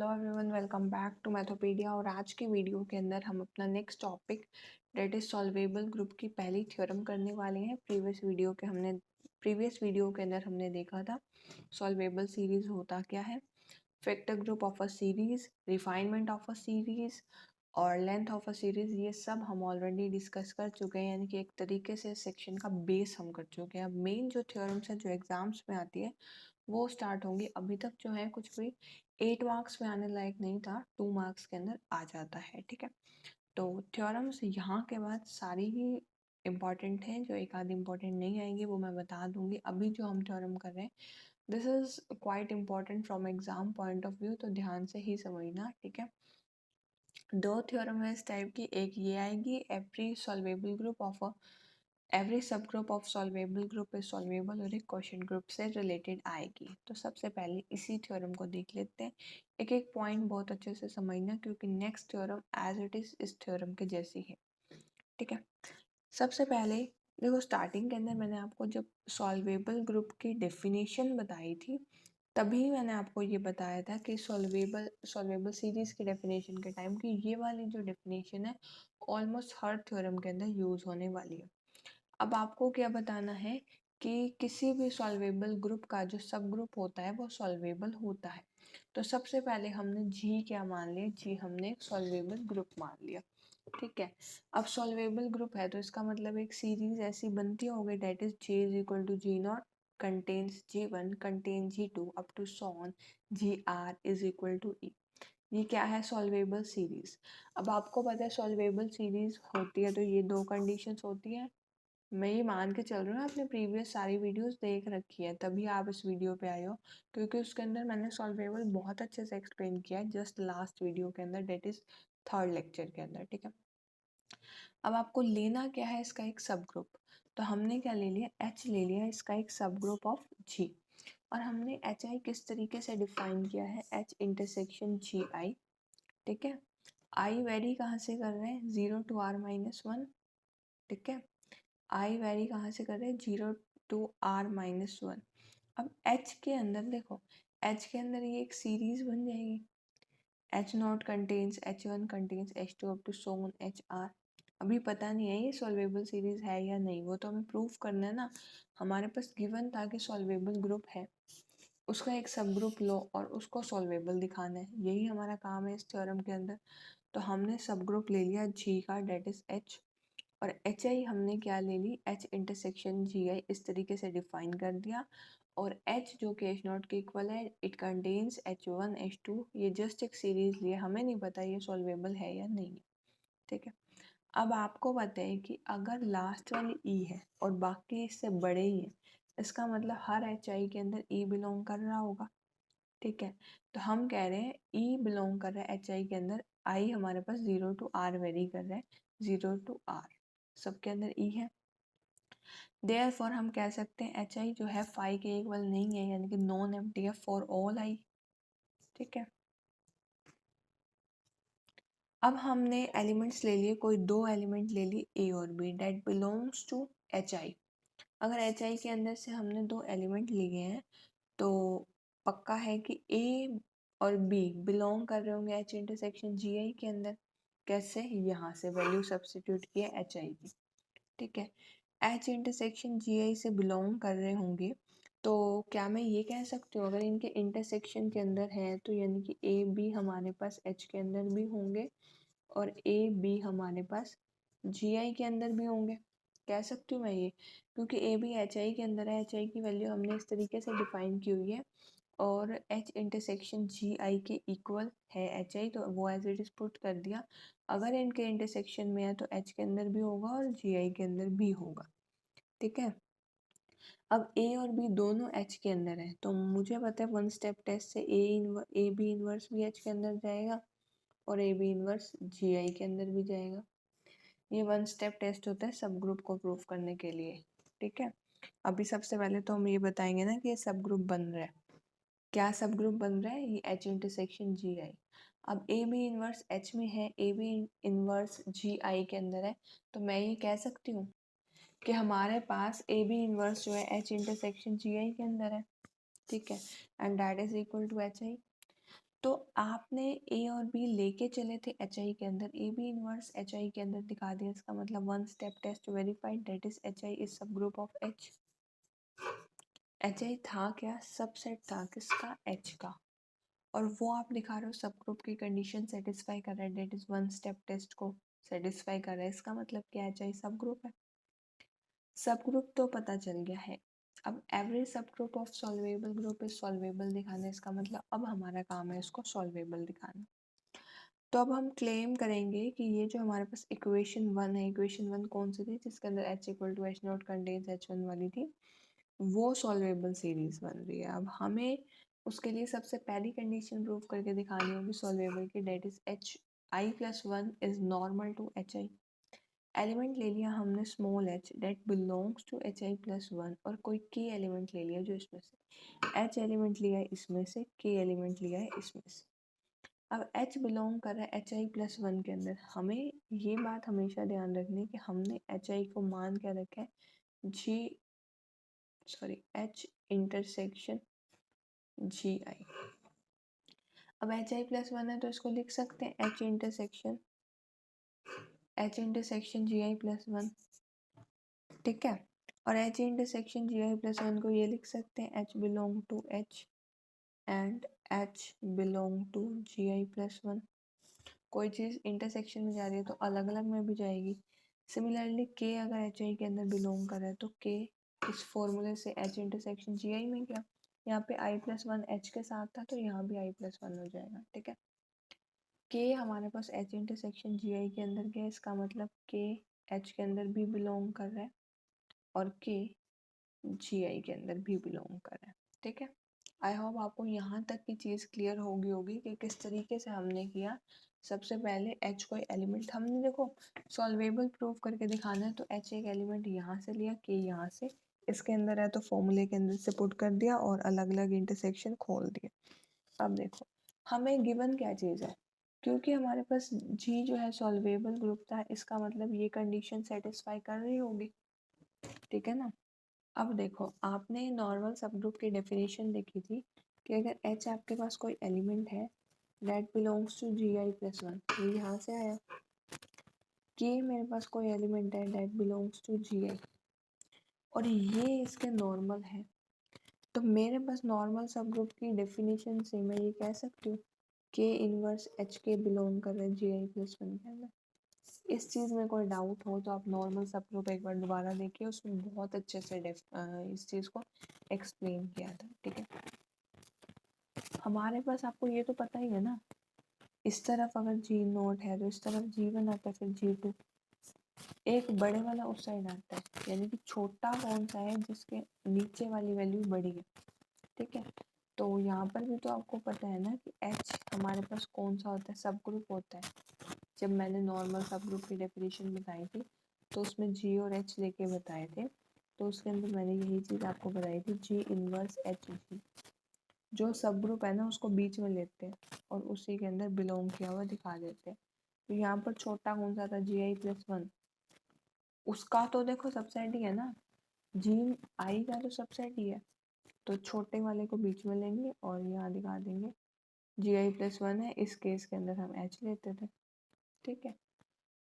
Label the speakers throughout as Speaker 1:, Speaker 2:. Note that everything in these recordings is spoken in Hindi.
Speaker 1: Hello everyone, welcome back to Mathopedia. और आज की वीडियो के अंदर हम अपना next topic that is solvable group की पहली थ्योरम करने वाले हैं। प्रीवियस वीडियो के अंदर हमने देखा था सॉल्वेबल सीरीज होता क्या है, vector group of a series, refinement of a series और लेंथ ऑफ अ सीरीज। ये सब हम ऑलरेडी डिस्कस कर चुके हैं, यानी कि एक तरीके से सेक्शन का बेस हम कर चुके हैं। अब मेन जो थ्योरम्स है जो एग्जाम्स में आती है वो स्टार्ट होंगी। अभी तक जो है कुछ भी 8 मार्क्स में आने लायक नहीं था, 2 मार्क्स के अंदर आ जाता है। ठीक है, तो थ्योरम्स यहाँ के बाद सारी ही इम्पॉर्टेंट हैं, जो एक आधी इम्पॉर्टेंट नहीं आएंगी वो मैं बता दूंगी। अभी जो हम थ्योरम कर रहे हैं this is quite important from exam point of view, तो ध्यान से ही समझना। ठीक है, दो थ्योरम है इस टाइप की, एक ये आएगी every solvable group of every सब group of solvable group is solvable, और एक क्वेश्चन ग्रुप से रिलेटेड आएगी। तो सबसे पहले इसी थ्योरम को देख लेते हैं। एक एक पॉइंट बहुत अच्छे से समझना, क्योंकि next theorem as it is इस थ्योरम के जैसी है। ठीक है, सबसे पहले देखो, स्टार्टिंग के अंदर मैंने आपको जब सॉल्वेबल ग्रुप की डेफिनेशन बताई थी तभी मैंने आपको ये बताया था कि सॉल्वेबल सीरीज की डेफिनेशन के टाइम की ये वाली जो डेफिनेशन है ऑलमोस्ट हर थ्योरम के अंदर यूज होने वाली है। अब आपको क्या बताना है कि किसी भी सॉल्वेबल ग्रुप का जो सब ग्रुप होता है वो सॉल्वेबल होता है। तो सबसे पहले हमने जी क्या मान लिया, जी हमने एक सॉल्वेबल ग्रुप मान लिया। ठीक है, अब सॉल्वेबल ग्रुप है तो इसका मतलब एक सीरीज ऐसी बनती होगी that is j is equal to g naught contains G1 contain G2 up to so on GR is equal to E। ये क्या है, सॉल्वेबल सीरीज। अब आपको पता है सॉल्वेबल सीरीज होती है तो ये दो कंडीशंस होती है। मैं ये मान के चल रही हूँ आपने प्रीवियस सारी वीडियोस देख रखी है तभी आप इस वीडियो पे आए हो, क्योंकि उसके अंदर मैंने सॉल्वेबल बहुत अच्छे से एक्सप्लेन किया है जस्ट लास्ट वीडियो के अंदर, डेट इज थर्ड लेक्चर के अंदर। ठीक है, अब आपको लेना क्या है, इसका एक सब ग्रुप। तो हमने क्या ले लिया, H ले लिया, इसका एक सब ग्रुप ऑफ G। और हमने HI किस तरीके से डिफाइन किया है, H इंटरसेक्शन GI। ठीक है, I वेरी कहाँ से कर रहे हैं, 0 to R-1। ठीक है, आई वेरी कहाँ से कर रहे हैं, 0 to R-1। अब H के अंदर देखो, H के अंदर ये एक सीरीज बन जाएगी, H0 contains H1 contains H2 up to so on HR। अभी पता नहीं है ये सॉल्वेबल सीरीज है या नहीं, वो तो हमें प्रूफ करना है ना। हमारे पास गिवन था कि सॉल्वेबल ग्रुप है, उसका एक सब ग्रुप लो और उसको सॉल्वेबल दिखाना है, यही हमारा काम है इस थ्योरम के अंदर। तो हमने सब ग्रुप ले लिया जी का, डेट इज H। और एच आई हमने क्या ले ली, एच इंटरसेक्शन जी आई, इस तरीके से डिफाइन कर दिया। और एच जो कि एच नॉट के इक्वल है, इट कंटेन्स H1 H2। ये जस्ट एक सीरीज लिए, हमें नहीं पता ये सॉल्वेबल है या नहीं है। ठीक है, अब आपको पता है कि अगर लास्ट वाली ई है और बाकी इससे बड़े ही है, इसका मतलब हर एच आई के अंदर ई बिलोंग कर रहा होगा। ठीक है, तो हम कह रहे हैं ई बिलोंग कर रहा है एच आई के अंदर, आई हमारे पास 0 to R वेरी कर रहा है, 0 to R सबके अंदर ई है। देयरफॉर हम कह सकते हैं एच आई जो है फाई के इक्वल नहीं है, यानी कि नॉन एम्प्टी है फॉर ऑल आई। ठीक है, अब हमने एलिमेंट्स ले लिए, कोई दो एलिमेंट ले ली ए और b, that belongs to H i. अगर एच आई के अंदर से हमने दो एलिमेंट लिए हैं तो पक्का है कि ए और बी बिलोंग कर रहे होंगे एच इंटरसेक्शन जी आई के अंदर। कैसे, यहाँ से वैल्यू सब्स्टिट्यूट किया एच आई की। ठीक है, एच इंटरसेक्शन जी आई से बिलोंग कर रहे होंगे, तो क्या मैं ये कह सकती हूँ अगर इनके इंटरसेक्शन के अंदर है तो यानी कि ए बी हमारे पास एच के अंदर भी होंगे और ए बी हमारे पास जी आई के अंदर भी होंगे। कह सकती हूँ मैं ये, क्योंकि ए बी एच आई के अंदर है, एच आई की वैल्यू हमने इस तरीके से डिफाइन की हुई है और एच इंटरसेक्शन जी आई के इक्वल है एच आई, तो वो एज इट इज पुट कर दिया। अगर इनके इंटरसेक्शन में है तो एच के अंदर भी होगा और जी आई के अंदर भी होगा। ठीक है, अब ए और बी दोनों एच के अंदर है, तो मुझे पता है वन स्टेप टेस्ट से ए बी इनवर्स भी एच के अंदर जाएगा और ए बी इनवर्स जी आई के अंदर भी जाएगा। ये वन स्टेप टेस्ट होता है सब ग्रुप को प्रूफ करने के लिए। ठीक है, अभी सबसे पहले तो हम ये बताएंगे ना कि ये सब ग्रुप बन रहा है। क्या सब ग्रुप बन रहा है, ये एच इंटरसेक्शन जी आई। अब ए बी इनवर्स एच में है, ए बी इनवर्स जी आई के अंदर है, तो मैं ये कह सकती हूँ कि हमारे पास ए बी इनवर्स जो है एच इंटरसेक्शन जी आई के अंदर है। ठीक है, and that is equal to H i. तो आपने ए और बी लेके चले थे एच आई के अंदर, A B inverse H I के अंदर दिखा दिया, इसका मतलब one step test verified, that is H I is सब group of H. H I था क्या? सबसेट था किसका? एच का, और वो आप दिखा रहे हो सब ग्रुप की कंडीशन सेटिस्फाई कर रहा है, that is one step test को सेटिस्फाई कर रहा है, इसका मतलब क्या? एच आई सब ग्रुप है। सब ग्रुप तो पता चल गया है। अब एवरी सब group of solvable group is solvable दिखाना है, इसका मतलब अब हमारा काम है इसको सॉल्वेबल दिखाना। तो अब हम क्लेम करेंगे कि ये जो हमारे पास इक्वेशन वन है, इक्वेशन वन कौन सी थी जिसके अंदर h equal to h naught contains h one वाली थी, वो सॉल्वेबल सीरीज बन रही है। अब हमें उसके लिए सबसे पहली कंडीशन प्रूव करके दिखानी होगी सॉल्वेबल की, that is H I plus one is normal to H i. Element ले लिया हमने small h that belongs to H I plus one, और कोई के एलिमेंट ले लिया जो इसमें से एच एलिमेंट लिया है, इसमें से के एलिमेंट लिया है इसमें से। अब एच बिलोंग कर रहा है एच आई प्लस वन के अंदर। हमें ये बात हमेशा ध्यान रखनी कि हमने एच आई को मान क्या रखा है, जी एच इंटरसेक्शन जी आई। अब एच आई प्लस वन है तो इसको लिख सकते हैं एच इंटरसेक्शन जी आई प्लस वन, ठीक है। और एच इंटरसेक्शन जी आई प्लस वन को ये लिख सकते हैं h belong to h and h belong to ji I plus one. कोई चीज़ इंटरसेक्शन में जा रही है तो अलग अलग में भी जाएगी। सिमिलरली के अगर एच आई के अंदर बिलोंग कर रहा है तो के इस फॉर्मूले से एच इंटरसेक्शन जी आई में गया, यहाँ पे आई प्लस वन एच के साथ था तो यहाँ भी आई प्लस वन हो जाएगा, ठीक है। के हमारे पास एच इंटरसेक्शन जी आई के अंदर गया, इसका मतलब के एच के अंदर भी बिलोंग कर रहा है और के जी आई के अंदर भी बिलोंग कर रहा है, ठीक है। आई होप आपको यहाँ तक की चीज़ क्लियर होगी कि किस तरीके से हमने किया। सबसे पहले एच कोई एलिमेंट हमने देखो सॉल्वेबल प्रूव करके दिखाना है, तो एच एक एलिमेंट यहाँ से लिया, के यहाँ से इसके अंदर है तो फॉर्मूले के अंदर से पुट कर दिया और अलग अलग इंटरसेक्शन खोल दिया। अब देखो हमें गिवन क्या चीज़ है, क्योंकि हमारे पास जी जो है सॉल्वेबल ग्रुप था, इसका मतलब ये कंडीशन सेटिस्फाई कर रही होगी, ठीक है ना। अब देखो आपने नॉर्मल सब ग्रुप की डेफिनेशन देखी थी कि अगर एच आपके पास कोई एलिमेंट है that belongs to ji I plus one, ये यहाँ से आया कि मेरे पास कोई एलिमेंट है दैट बिलोंग्स टू जी आई और ये इसके नॉर्मल है, तो मेरे पास नॉर्मल सब ग्रुप की डेफिनेशन से मैं ये कह सकती हूँ के इनवर्स एच के बिलोंग कर रहा है जी आई प्लस वन के अंदर। इस चीज़ में कोई डाउट हो तो आप नॉर्मल सब ग्रुप एक बार दोबारा देखिए, उसमें बहुत अच्छे से इस चीज़ को एक्सप्लेन किया था, ठीक है। हमारे पास आपको ये तो पता ही है ना, इस तरफ अगर जी नोट है तो इस तरफ जी वन आता है, फिर जी टू, एक बड़े वाला उस साइड आता है, यानी कि छोटा कौन सा है जिसके नीचे वाली वैल्यू बड़ी है, ठीक है। तो यहाँ पर भी तो आपको पता है ना कि एच हमारे पास कौन सा होता है, सब ग्रुप होता है। जब मैंने नॉर्मल सब ग्रुप की डेफिनेशन बताई थी तो उसमें जी और एच लेके बताए थे, तो उसके अंदर मैंने यही चीज़ आपको बताई थी, जी इनवर्स एच जी। जो सब ग्रुप है ना उसको बीच में लेते हैं और उसी के अंदर बिलोंग किया हुआ दिखा देते हैं। तो यहाँ पर छोटा कौन सा था, जी आई प्लस वन, उसका तो देखो सबसेट ही है ना, जी आई का तो सबसेट ही है, तो छोटे वाले को बीच में लेंगे और यहाँ दिखा देंगे जी आई प्लस वन है, इस केस के अंदर हम एच लेते थे, ठीक है।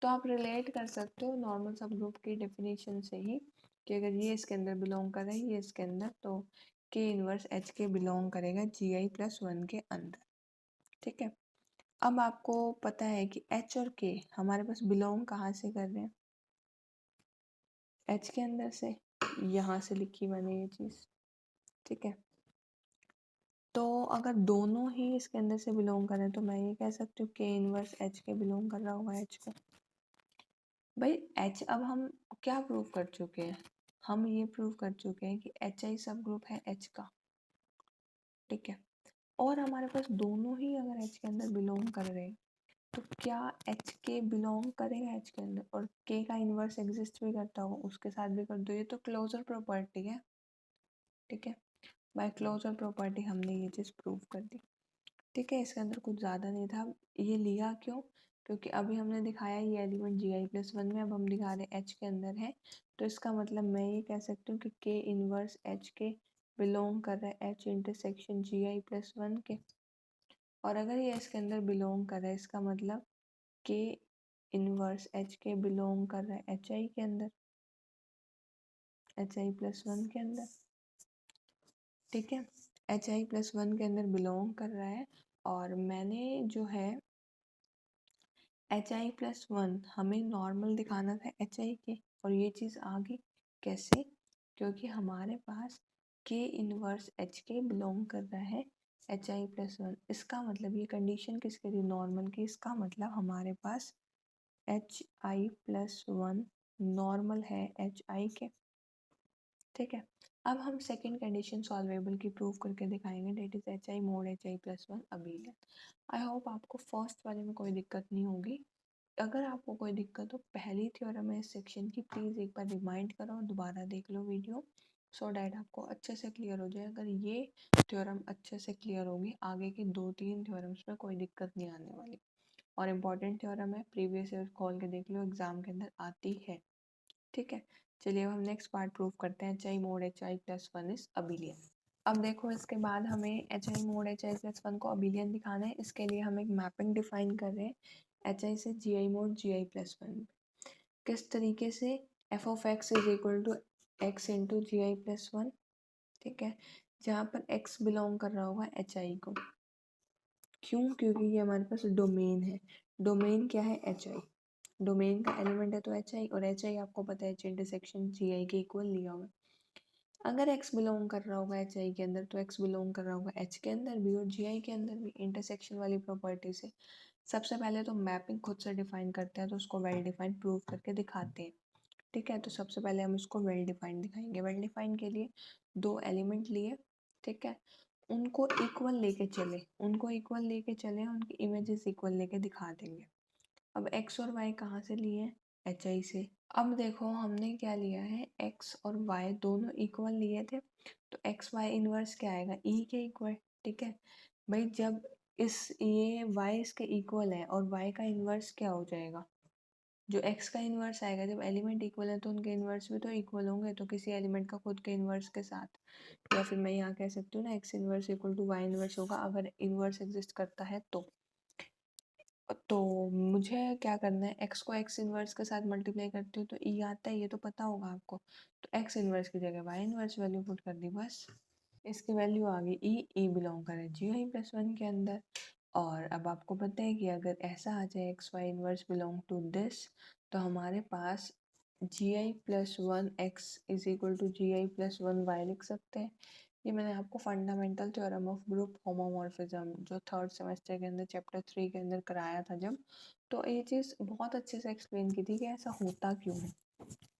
Speaker 1: तो आप रिलेट कर सकते हो नॉर्मल सब ग्रुप की डेफिनेशन से ही कि अगर ये इसके अंदर बिलोंग कर रहा है, ये इसके अंदर, तो के इनवर्स एच के बिलोंग करेगा जी आई प्लस वन के अंदर, ठीक है। अब आपको पता है कि एच और के हमारे पास बिलोंग कहाँ से कर रहे हैं, एच के अंदर से, यहाँ से लिखी मैंने ये चीज़, ठीक है। तो अगर दोनों ही इसके अंदर से बिलोंग करें तो मैं ये कह सकती हूँ के इनवर्स एच के बिलोंग कर रहा होगा एच को। भाई एच अब हम क्या प्रूव कर चुके हैं, हम ये प्रूव कर चुके हैं कि एच आई सब ग्रुप है एच का, ठीक है। और हमारे पास दोनों ही अगर एच के अंदर बिलोंग कर रहे हैं तो क्या एच के बिलोंग करेगा एच के अंदर, और के का इनवर्स एग्जिस्ट भी करता होगा उसके साथ भी कर दो, ये तो क्लोजर प्रॉपर्टी है, ठीक है। बाय क्लोजर प्रॉपर्टी हमने ये चीज़ प्रूव कर दी, ठीक है। इसके अंदर कुछ ज़्यादा नहीं था। ये लिया क्यों, क्योंकि अभी हमने दिखाया ये एलिमेंट जी आई प्लस वन में, अब हम दिखा रहे एच के अंदर है, तो इसका मतलब मैं ये कह सकती हूँ कि के इनवर्स एच के बिलोंग कर रहा है एच इंटरसेक्शन जी आई प्लस वन के, और अगर ये इसके अंदर बिलोंग कर रहा है इसका मतलब के इनवर्स एच के बिलोंग कर रहा है एच आई के अंदर, एच आई प्लस वन के अंदर, ठीक है, एच आई प्लस वन के अंदर बिलोंग कर रहा है। और मैंने जो है एच आई प्लस वन हमें नॉर्मल दिखाना था एच आई के, और ये चीज़ आ गई कैसे, क्योंकि हमारे पास के इनवर्स एच के बिलोंग कर रहा है एच आई प्लस वन। इसका मतलब ये कंडीशन किसके थी, नॉर्मल की। इसका मतलब हमारे पास एच आई प्लस वन नॉर्मल है एच आई के, ठीक है। अब हम सेकेंड कंडीशन सॉल्वेबल की प्रूव करके दिखाएंगे, that is H I mod H I plus one abelian. I hope आपको फर्स्ट वाले में कोई दिक्कत नहीं होगी। अगर आपको कोई दिक्कत हो पहली थ्योरम है इस सेक्शन की, प्लीज़ एक बार रिमाइंड करो और दोबारा देख लो वीडियो, सो डैट आपको अच्छे से क्लियर हो जाए। अगर ये थ्योरम अच्छे से क्लियर होगी आगे की 2-3 थ्योरम्स में कोई दिक्कत नहीं आने वाली। और इम्पॉर्टेंट थ्योरम है, प्रीवियस ईयर खोल के देख लो, एग्जाम के अंदर आती है, ठीक है। चलिए अब हम नेक्स्ट पार्ट प्रूव करते हैं, h I mod H I plus one is abelian. अब देखो इसके बाद हमें H I mod H I plus one को अबिलियन दिखाना है। इसके लिए हम एक मैपिंग डिफाइन कर रहे हैं एच आई से g i mod g I plus one. किस तरीके से, f of x is equal to x into ji I plus one, ठीक है, जहाँ पर एक्स बिलोंग कर रहा होगा एच आई को। क्यों, क्योंकि ये हमारे पास डोमेन है। डोमेन क्या है, एच आई। डोमेन का एलिमेंट है तो एच आई, और एच आई आपको पता है इंटरसेक्शन जी आई के इक्वल लिया हुआ। अगर x बिलोंग कर रहा होगा एच आई के अंदर तो x बिलोंग कर रहा होगा h के अंदर भी और जी आई के अंदर भी, इंटरसेक्शन वाली प्रॉपर्टी से। सबसे पहले तो मैपिंग खुद से डिफाइन करते हैं, तो उसको वेल डिफाइंड प्रूव करके दिखाते हैं, ठीक है। तो सबसे पहले हम इसको वेल डिफाइंड दिखाएंगे। वेल डिफाइंड के लिए दो एलिमेंट लिए, ठीक है, उनको इक्वल लेके चले, उनको इक्वल लेके चले, उनकी इमेजेस इक्वल लेके दिखा देंगे। अब x और y कहाँ से लिए हैं, एच आई से। अब देखो हमने क्या लिया है, x और y दोनों इक्वल लिए थे, तो x y इनवर्स क्या आएगा, e के इक्वल, ठीक है। भाई जब इस ये y इसके इक्वल है और y का इनवर्स क्या हो जाएगा, जो x का इनवर्स आएगा। जब एलिमेंट इक्वल है तो उनके इनवर्स भी तो इक्वल होंगे, तो किसी एलिमेंट का खुद के इनवर्स के साथ, या फिर मैं यहाँ कह सकती हूँ ना x inverse equal to y inverse होगा, अगर इनवर्स एग्जिस्ट करता है तो मुझे क्या करना है, x को x इनवर्स के साथ मल्टीप्लाई करती हूँ तो e आता है, ये तो पता होगा आपको। तो x इनवर्स की जगह y इनवर्स वैल्यू पुट कर दी, बस इसकी वैल्यू आ गई e बिलोंग करे जी आई प्लस वन के अंदर। और अब आपको पता है कि अगर ऐसा आ जाए X Y inverse belong to this, तो हमारे पास G I plus one X is equal to ji I plus one Y लिख सकते हैं। ये मैंने आपको fundamental theorem of group homomorphism जो थर्ड सेमेस्टर के अंदर चैप्टर 3 के अंदर कराया था जब, तो ये चीज़ बहुत अच्छे से एक्सप्लेन की थी कि ऐसा होता क्यों है,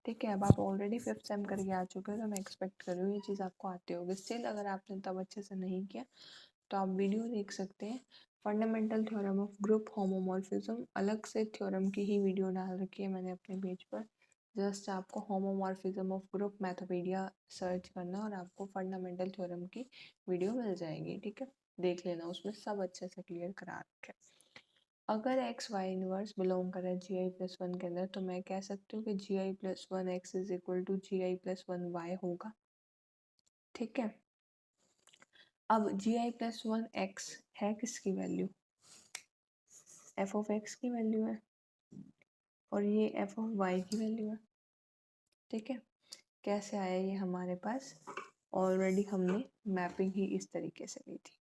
Speaker 1: ठीक है। अब आप ऑलरेडी फिफ्थ सेम करके आ चुके हो तो मैं एक्सपेक्ट कर रही हूँ ये चीज़ आपको आती होगी। स्टिल अगर आपने तब अच्छे से नहीं किया तो आप वीडियो देख सकते हैं, fundamental theorem of group homomorphism, अलग से थ्योरम की ही वीडियो डाल रखी है मैंने अपने पेज पर। जस्ट आपको होमोमॉर्फिज्म ऑफ ग्रुप मैथोपीडिया सर्च करना और आपको फंडामेंटल थ्योरम की वीडियो मिल जाएगी, ठीक है, देख लेना, उसमें सब अच्छे से क्लियर करा रखे। अगर एक्स वाई इनवर्स बिलोंग करे जी आई प्लस वन के अंदर, तो मैं कह सकती हूँ कि G I plus one X is equal to ji I plus one Y होगा, ठीक है। अब जी आई प्लस वन एक्स है किसकी वैल्यू, एफ ऑफ एक्स की वैल्यू है, और ये एफ ऑफ वाई की वैल्यू है, ठीक है। कैसे आया ये हमारे पास, ऑलरेडी हमने मैपिंग ही इस तरीके से ली थी।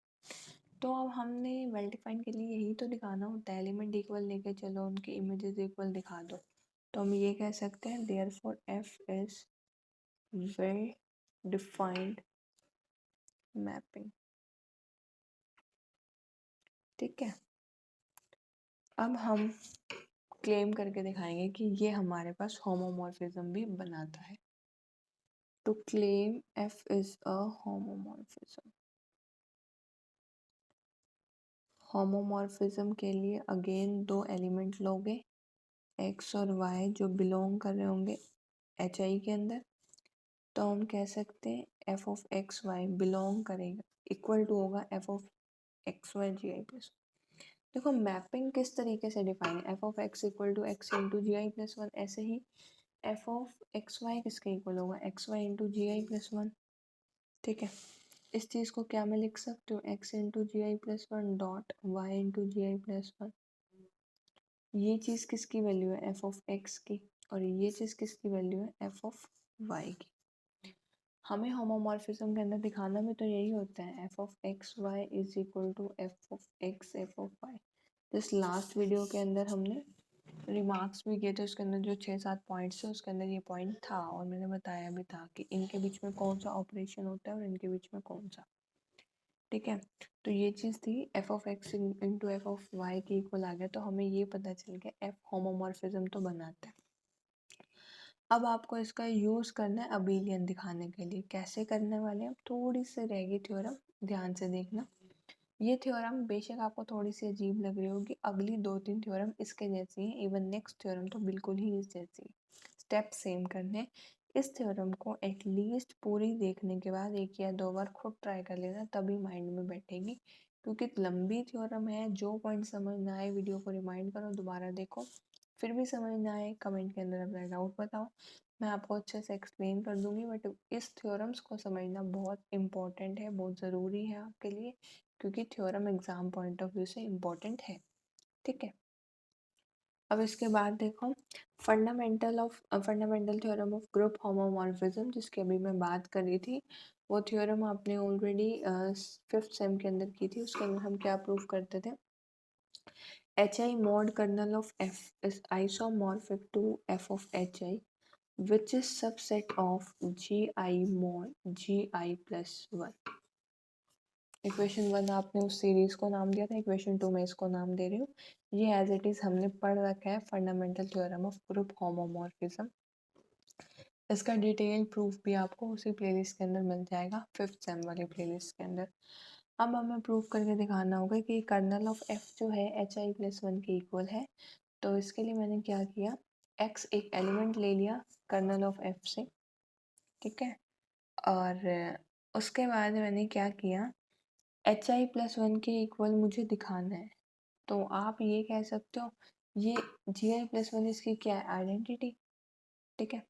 Speaker 1: तो अब हमने वेल डिफाइंड के लिए यही तो दिखाना होता है, एलिमेंट इक्वल लेके चलो, उनके इमेजेस इक्वल दिखा दो। तो हम ये कह सकते हैं therefore F is well defined mapping, ठीक है। अब हम क्लेम करके दिखाएंगे कि ये हमारे पास होमोमॉर्फिज्म भी बनाता है। To claim F is a homomorphism. Homomorphism के लिए अगेन दो एलिमेंट लोगे, x और y जो बिलोंग कर रहे होंगे एच आई के अंदर, तो हम कह सकते हैं f of x y belong करेगा, इक्वल टू होगा f of x y ji I plus. देखो मैपिंग किस तरीके से डिफाइन है, F of x equal to x into ji I plus one, ऐसे ही एफ ऑफ एक्स वाई किसके इक्वल होगा, एक्स वाई इंटू जी आई प्लस वन, ठीक है। इस चीज़ को क्या मैं लिख सकती हूँ, x इंटू जी आई plus one dot Y into जी आई प्लस वन। ये चीज़ किसकी वैल्यू है, एफ ऑफ एक्स की, और ये चीज़ किसकी वैल्यू है, एफ ऑफ वाई की। हमें होमोमॉर्फिज्म के अंदर दिखाना भी तो यही होता है, F of x y is equal to F of x f of y. जिस लास्ट वीडियो के अंदर हमने रिमार्क्स भी किए थे, उसके अंदर जो 6-7 पॉइंट्स थे उसके अंदर ये पॉइंट था, और मैंने बताया भी था कि इनके बीच में कौन सा ऑपरेशन होता है और इनके बीच में कौन सा। ठीक है, तो ये चीज़ थी f of x into f of y के इक्वल आ गया, तो हमें ये पता चल गया एफ होमोमॉर्फिज्म तो बनाता है। अब आपको इसका यूज़ करना है अबेलियन दिखाने के लिए। कैसे करने वाले हैं, थोड़ी सी रहेगी थ्योरम, ध्यान से देखना। ये थ्योरम बेशक आपको थोड़ी सी अजीब लग रही होगी, अगली 2-3 थ्योरम इसके जैसी हैं, इवन नेक्स्ट थ्योरम तो बिल्कुल ही इस जैसी है। स्टेप सेम करने। इस थ्योरम को एटलीस्ट पूरी देखने के बाद 1 या 2 बार खुद ट्राई कर लेना, तभी माइंड में बैठेगी, क्योंकि लंबी थ्योरम है। जो पॉइंट समझ ना आए वीडियो को रिमाइंड करो, दोबारा देखो, फिर भी समझ ना आए कमेंट के अंदर अपना डाउट बताओ, मैं आपको अच्छे से एक्सप्लेन कर दूंगी। बट इस थ्योरम्स को समझना बहुत इंपॉर्टेंट है, बहुत ज़रूरी है आपके लिए, क्योंकि theorem exam point of view से इम्पोर्टेंट है। ठीक है, अब इसके बाद देखो fundamental theorem of group homomorphism, जिसकी अभी मैं बात कर रही थी। वो थ्योरम आपने ऑलरेडी 5th सेम के अंदर की थी। उसके अंदर हम क्या प्रूव करते थे, H I mod kernel of F is isomorphic to F of H I which is subset of gi mod gi plus 1। Equation 1 आपने उस सीरीज को नाम दिया था, इक्वेशन 2 में इसको नाम दे रही हूँ। ये एज इट इज हमने पढ़ रखा है, fundamental theorem of group homomorphism. इसका डिटेल प्रूफ भी आपको उसी प्लेलिस्ट के अंदर मिल जाएगा, 5th सेम वाली प्लेलिस्ट के अंदर। अब हमें प्रूफ करके दिखाना होगा कि कर्नल ऑफ एफ जो है एच आई प्लस वन के इक्वल है। तो इसके लिए मैंने क्या किया, एक्स एक एलिमेंट ले लिया कर्नल ऑफ एफ से, ठीक है, और उसके बाद मैंने क्या किया, एच आई प्लस वन के इक्वल मुझे दिखाना है। तो आप ये कह सकते हो, ये जी आई प्लस वन इसकी क्या है, आइडेंटिटी। ठीक है,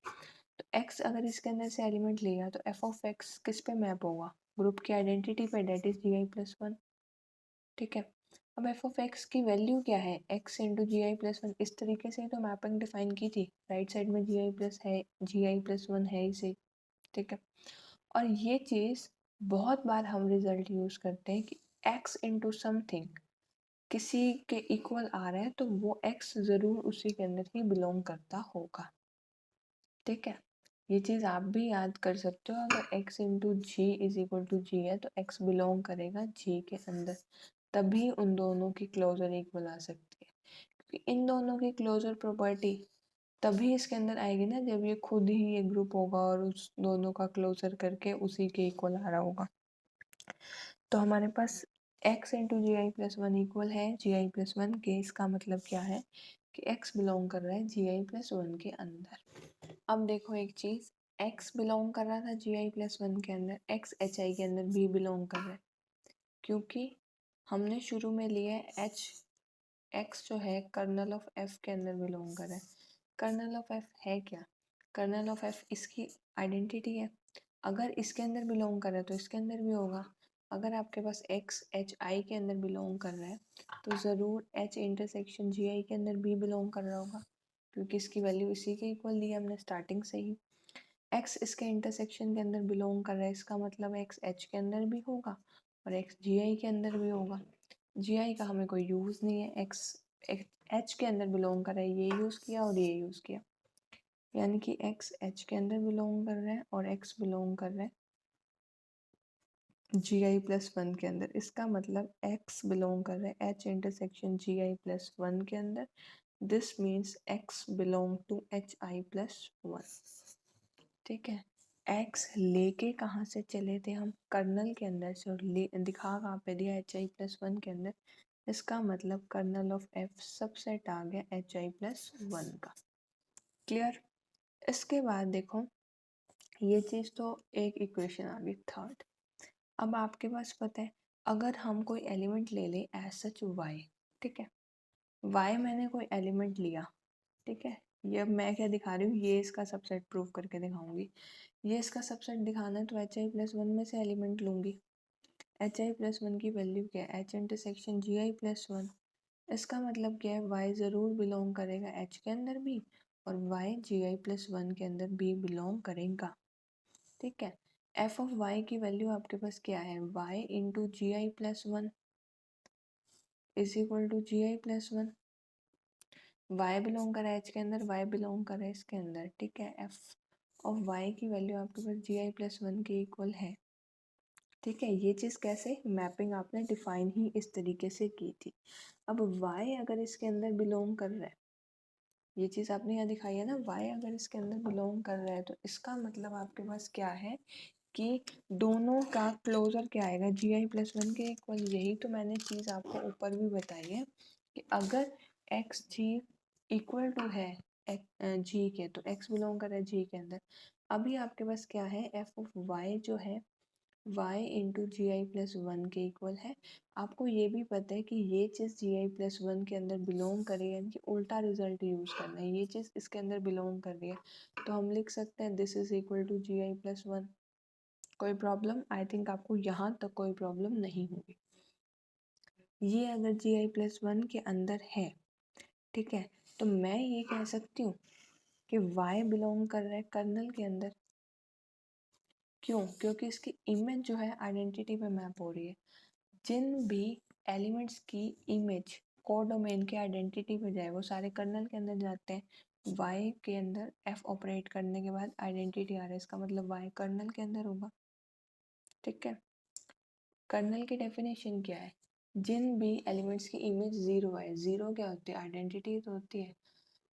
Speaker 1: तो एक्स अगर इसके अंदर से एलिमेंट लिया तो एफ ऑफ एक्स किस पे मैप होगा, ग्रुप की आइडेंटिटी पे, that is G I plus one. ठीक है, अब एफ ऑफ एक्स की वैल्यू क्या है, एक्स इंटू जी आई प्लस वन। इस तरीके से तो मैपिंग डिफाइन की थी, राइट साइड में जी आई प्लस है, जी आई प्लस वन है इसे। ठीक है, और ये चीज़ बहुत बार हम रिजल्ट यूज़ करते हैं कि x इंटू समथिंग किसी के इक्वल आ रहा है, तो वो x ज़रूर उसी के अंदर ही बिलोंग करता होगा। ठीक है, ये चीज़ आप भी याद कर सकते हो, अगर x into G is equal to G है तो x बिलोंग करेगा g के अंदर, तभी उन दोनों की क्लोजर इक्वल आ सकती है। क्योंकि इन दोनों की क्लोजर प्रॉपर्टी तभी इसके अंदर आएगी ना, जब ये खुद ही एक ग्रुप होगा और उस दोनों का क्लोजर करके उसी के इक्वल आ रहा होगा। तो हमारे पास x इंटू जी आई प्लस वन इक्वल है जी आई प्लस वन के। इसका मतलब क्या है कि x बिलोंग कर रहा है जी आई प्लस वन के अंदर। अब देखो एक चीज़, x बिलोंग कर रहा था जी आई प्लस वन के अंदर, x एच आई के अंदर भी बिलोंग कर रहा है, क्योंकि हमने शुरू में लिया है h, x जो है कर्नल ऑफ f के अंदर बिलोंग कर रहा है। कर्नल ऑफ f है क्या, कर्नल ऑफ f इसकी आइडेंटिटी है। अगर इसके अंदर बिलोंग कर रहा है तो इसके अंदर भी होगा। अगर आपके पास x एच आई के अंदर बिलोंग कर रहा है तो ज़रूर h इंटरसेक्शन जी आई के अंदर भी बिलोंग कर रहा होगा, क्योंकि इसकी वैल्यू इसी के इक्वल दी है हमने स्टार्टिंग से ही। x इसके इंटरसेक्शन के अंदर बिलोंग कर रहा है, इसका मतलब x h के अंदर भी होगा और x जी आई के अंदर भी होगा। जी आई का हमें कोई यूज़ नहीं है, x h के अंदर बिलोंग कर रहा है, ये यूज़ किया और ये यूज़ किया, यानी कि x h के अंदर बिलोंग कर रहा है और x बिलोंग कर रहा है जी आई प्लस वन के अंदर। इसका मतलब x बिलोंग कर रहा है h इंटरसेक्शन जी आई प्लस वन के अंदर। This means x belong to H I plus one. ठीक है, x लेके कहाँ से चले थे हम, कर्नल के अंदर से, और ले दिखा कहाँ पे दिया, एच आई प्लस वन के अंदर। इसका मतलब कर्नल ऑफ f सबसेट आ गया एच आई प्लस वन का। क्लियर। इसके बाद देखो, ये चीज़ तो एक इक्वेशन आ गई थर्ड। अब आपके पास पता है, अगर हम कोई एलिमेंट ले लें एज सच y, ठीक है, y मैंने कोई एलिमेंट लिया, ठीक है, ये अब मैं क्या दिखा रही हूँ, ये इसका सबसेट प्रूव करके दिखाऊंगी। ये इसका सबसेट दिखाना है तो एच आई प्लस वन में से एलिमेंट लूंगी। एच आई प्लस वन की वैल्यू क्या है, एच इंटरसेक्शन जी आई प्लस वन। इसका मतलब क्या है, वाई ज़रूर बिलोंग करेगा एच के अंदर भी, और वाई जी आई प्लस वन के अंदर भी बिलोंग करेगा। ठीक है, एफ ऑफ वाई की वैल्यू आपके पास क्या है, Y into ji I plus one is equal to ji I plus one. Y belong कर रहा है एच के अंदर, वाई बिलोंग कर रहा है इसके अंदर। ठीक है, एफ ऑफ वाई की वैल्यू आपके पास जी आई प्लस वन के इक्वल है। ठीक है, ये चीज़ कैसे, मैपिंग आपने डिफाइन ही इस तरीके से की थी। अब y अगर इसके अंदर बिलोंग कर रहा है, ये चीज़ आपने यहाँ दिखाई है ना, y अगर इसके अंदर बिलोंग कर रहा है तो इसका मतलब आपके पास क्या है कि दोनों का क्लोजर क्या आएगा, जी आई प्लस वन के इक्वल। यही तो मैंने चीज़ आपको ऊपर भी बताई है कि अगर एक्स जी इक्वल टू है जी के, तो एक्स बिलोंग कर रहा है जी के अंदर। अभी आपके पास क्या है, एफ ऑफ वाई जो है y इंटू जी आई प्लस वन के इक्वल है। आपको ये भी पता है कि ये चीज़ जी आई प्लस वन के अंदर बिलोंग करे, यानी कि उल्टा रिजल्ट यूज़ करना है। ये चीज़ इसके अंदर बिलोंग कर रही है तो हम लिख सकते हैं this is equal to ji I plus one. कोई प्रॉब्लम, आई थिंक आपको यहाँ तक कोई प्रॉब्लम नहीं होगी। ये अगर जी आई प्लस वन के अंदर है, ठीक है, तो मैं ये कह सकती हूँ कि y बिलोंग कर रहा है कर्नल के अंदर। क्यों, क्योंकि इसकी इमेज जो है आइडेंटिटी पे मैप हो रही है। जिन भी एलिमेंट्स की इमेज कोडोमेन के आइडेंटिटी पे जाए वो सारे कर्नल के अंदर जाते हैं। y के अंदर f ऑपरेट करने के बाद आइडेंटिटी आ रहा है, इसका मतलब y कर्नल के अंदर होगा। ठीक है, कर्नल की डेफिनेशन क्या है, जिन भी एलिमेंट्स की इमेज जीरो है, जीरो क्या होती है, आइडेंटिटी तो होती है।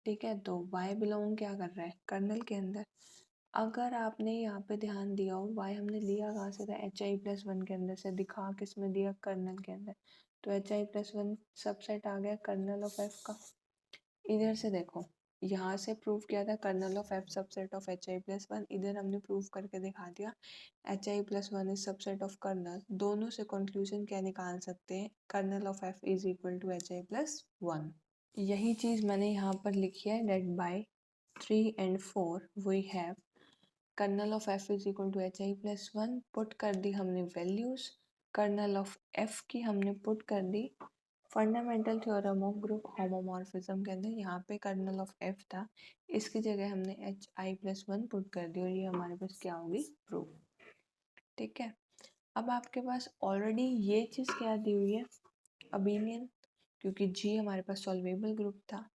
Speaker 1: ठीक है, तो y बिलोंग क्या कर रहा है, कर्नल के अंदर। अगर आपने यहाँ पे ध्यान दिया हो, y हमने लिया कहाँ से था, एच आई प्लस वन के अंदर से, दिखा किस में दिया, कर्नल के अंदर। तो एच आई प्लस वन सबसेट आ गया कर्नल ऑफ एफ का। इधर से देखो, यहाँ से प्रूव किया था kernel of F subset of H I plus one, इधर हमने प्रूव करके दिखा दिया H I plus one is subset of kernel. दोनों से कंक्लूजन क्या निकाल सकते हैं, kernel of F is equal to H I plus one. यही चीज़ मैंने यहाँ पर लिखी है, that by 3 and 4 we have kernel of F is equal to H I plus one. Put कर दी हमने वैल्यूज, कर्नल ऑफ एफ की हमने पुट कर दी fundamental theorem of group homomorphism के अंदर। यहाँ पे कर्नल ऑफ एफ था, इसकी जगह हमने H I plus one put कर दी और ये हमारे पास क्या होगी, प्रूफ। ठीक है, अब आपके पास ऑलरेडी ये चीज़ क्या दी हुई है, अबेलियन, क्योंकि जी हमारे पास सॉल्वेबल ग्रुप था।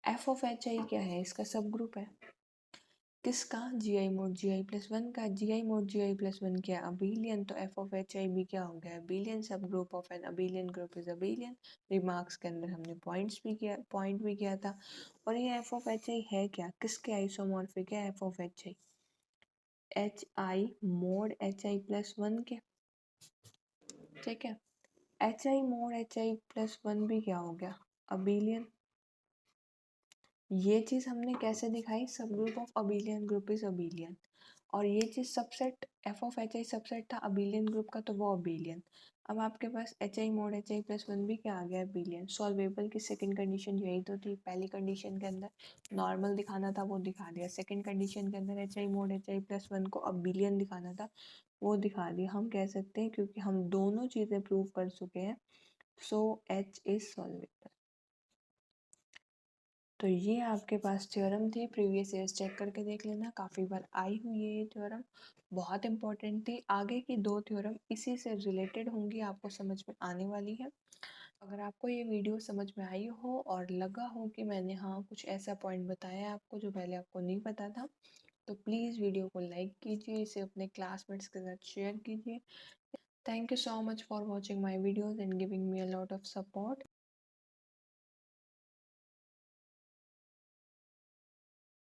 Speaker 1: एफ ऑफ एच आई क्या है, इसका सब ग्रुप है। किसका, जी i mod g I plus one का। जी i mod g I plus one क्या, अबेलियन, तो एफ ऑफ एच आई भी क्या हो गया, अबेलियन। सब group of an abelian group is abelian. Remarks के अंदर हमने पॉइंट भी किया था। और ये एफ ऑफ एच आई है क्या, किसके आइसोमॉर्फिक है, F of H I, H I mod H I plus one के। ठीक है, H I mod H I plus one भी क्या हो गया, अबेलियन। ये चीज़ हमने कैसे दिखाई, सब group of abelian group is abelian. और ये चीज़ subset F of H I subset था अबेलियन ग्रुप का, तो वो अबेलियन। अब आपके पास H I mod H I plus one भी क्या आ गया, अबेलियन। सॉल्वेबल की सेकंड कंडीशन यही तो थी, पहली कंडीशन के अंदर नॉर्मल दिखाना था, वो दिखा दिया। सेकंड कंडीशन के अंदर H I mod H I plus one को अबेलियन दिखाना था, वो दिखा दिया। हम कह सकते हैं क्योंकि हम दोनों चीज़ें प्रूव कर चुके हैं, सो एच इज सॉल्वेबल। तो ये आपके पास थ्योरम थी, प्रीवियस ईयर्स चेक करके देख लेना, काफ़ी बार आई हुई है ये थ्योरम, बहुत इंपॉर्टेंट थी। आगे की दो थ्योरम इसी से रिलेटेड होंगी, आपको समझ में आने वाली है। अगर आपको ये वीडियो समझ में आई हो और लगा हो कि मैंने हाँ कुछ ऐसा पॉइंट बताया है आपको जो पहले आपको नहीं पता था, तो प्लीज़ वीडियो को लाइक कीजिए, इसे अपने क्लासमेट्स के साथ शेयर कीजिए। Thank you so much for watching my videos and giving me a lot of support.